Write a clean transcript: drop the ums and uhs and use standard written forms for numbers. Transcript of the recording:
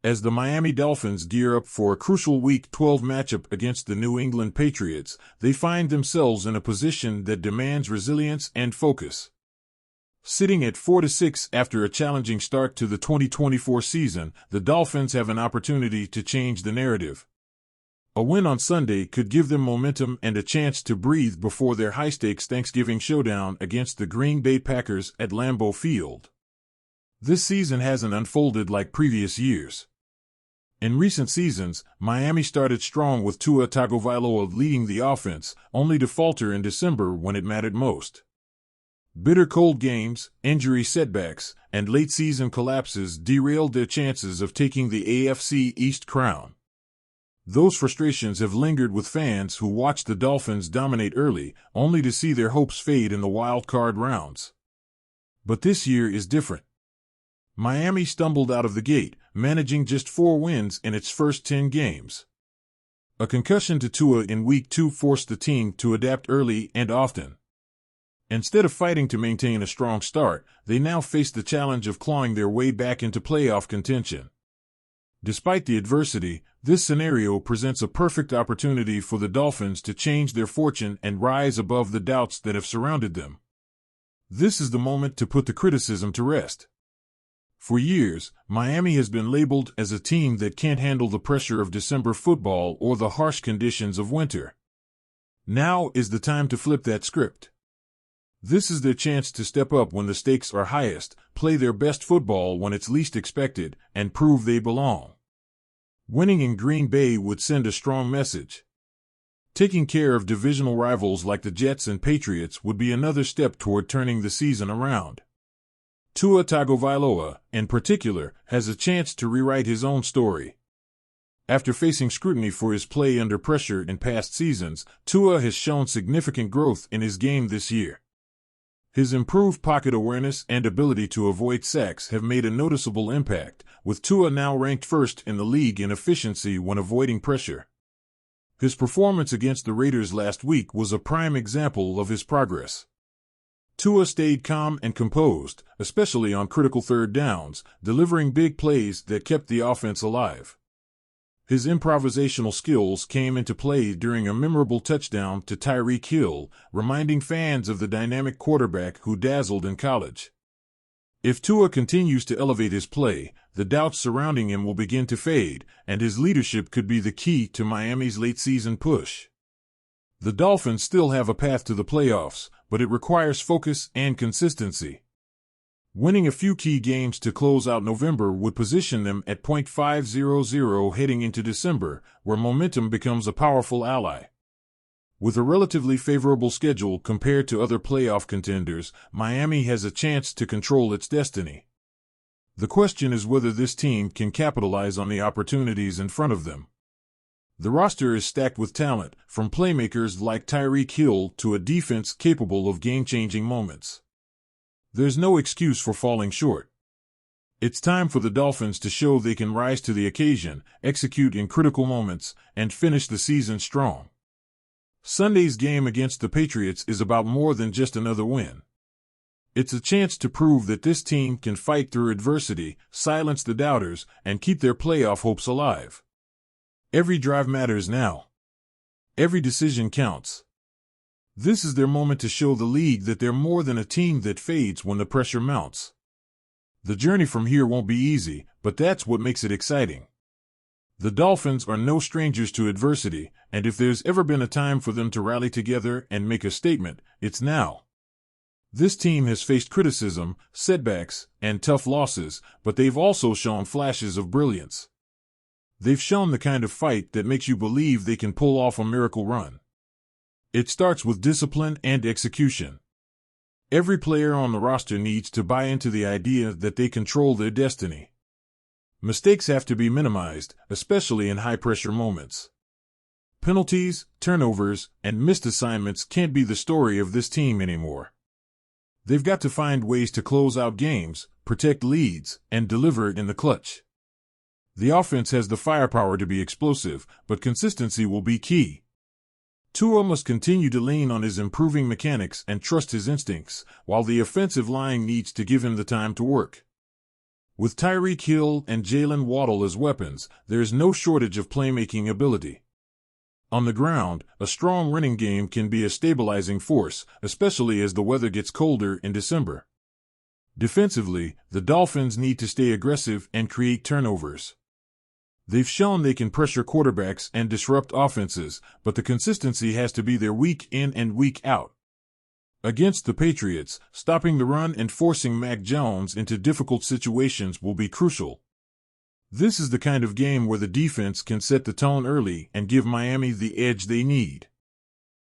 As the Miami Dolphins gear up for a crucial Week 12 matchup against the New England Patriots, they find themselves in a position that demands resilience and focus. Sitting at 4-6 after a challenging start to the 2024 season, the Dolphins have an opportunity to change the narrative. A win on Sunday could give them momentum and a chance to breathe before their high-stakes Thanksgiving showdown against the Green Bay Packers at Lambeau Field. This season hasn't unfolded like previous years. In recent seasons, Miami started strong with Tua Tagovailoa leading the offense, only to falter in December when it mattered most. Bitter cold games, injury setbacks, and late-season collapses derailed their chances of taking the AFC East crown. Those frustrations have lingered with fans who watched the Dolphins dominate early, only to see their hopes fade in the wild-card rounds. But this year is different. Miami stumbled out of the gate, managing just 4 wins in its first 10 games. A concussion to Tua in Week 2 forced the team to adapt early and often. Instead of fighting to maintain a strong start, they now face the challenge of clawing their way back into playoff contention. Despite the adversity, this scenario presents a perfect opportunity for the Dolphins to change their fortune and rise above the doubts that have surrounded them. This is the moment to put the criticism to rest. For years, Miami has been labeled as a team that can't handle the pressure of December football or the harsh conditions of winter. Now is the time to flip that script. This is their chance to step up when the stakes are highest, play their best football when it's least expected, and prove they belong. Winning in Green Bay would send a strong message. Taking care of divisional rivals like the Jets and Patriots would be another step toward turning the season around. Tua Tagovailoa, in particular, has a chance to rewrite his own story. After facing scrutiny for his play under pressure in past seasons, Tua has shown significant growth in his game this year. His improved pocket awareness and ability to avoid sacks have made a noticeable impact, with Tua now ranked first in the league in efficiency when avoiding pressure. His performance against the Raiders last week was a prime example of his progress. Tua stayed calm and composed, especially on critical third downs, delivering big plays that kept the offense alive. His improvisational skills came into play during a memorable touchdown to Tyreek Hill, reminding fans of the dynamic quarterback who dazzled in college. If Tua continues to elevate his play, the doubts surrounding him will begin to fade, and his leadership could be the key to Miami's late-season push. The Dolphins still have a path to the playoffs, but it requires focus and consistency. Winning a few key games to close out November would position them at .500 heading into December, where momentum becomes a powerful ally. With a relatively favorable schedule compared to other playoff contenders, Miami has a chance to control its destiny. The question is whether this team can capitalize on the opportunities in front of them. The roster is stacked with talent, from playmakers like Tyreek Hill to a defense capable of game-changing moments. There's no excuse for falling short. It's time for the Dolphins to show they can rise to the occasion, execute in critical moments, and finish the season strong. Sunday's game against the Patriots is about more than just another win. It's a chance to prove that this team can fight through adversity, silence the doubters, and keep their playoff hopes alive. Every drive matters now. Every decision counts. This is their moment to show the league that they're more than a team that fades when the pressure mounts. The journey from here won't be easy, but that's what makes it exciting. The Dolphins are no strangers to adversity, and if there's ever been a time for them to rally together and make a statement, it's now. This team has faced criticism, setbacks, and tough losses, but they've also shown flashes of brilliance. They've shown the kind of fight that makes you believe they can pull off a miracle run. It starts with discipline and execution. Every player on the roster needs to buy into the idea that they control their destiny. Mistakes have to be minimized, especially in high-pressure moments. Penalties, turnovers, and missed assignments can't be the story of this team anymore. They've got to find ways to close out games, protect leads, and deliver it in the clutch. The offense has the firepower to be explosive, but consistency will be key. Tua must continue to lean on his improving mechanics and trust his instincts, while the offensive line needs to give him the time to work. With Tyreek Hill and Jalen Waddle as weapons, there is no shortage of playmaking ability. On the ground, a strong running game can be a stabilizing force, especially as the weather gets colder in December. Defensively, the Dolphins need to stay aggressive and create turnovers. They've shown they can pressure quarterbacks and disrupt offenses, but the consistency has to be there week in and week out. Against the Patriots, stopping the run and forcing Mac Jones into difficult situations will be crucial. This is the kind of game where the defense can set the tone early and give Miami the edge they need.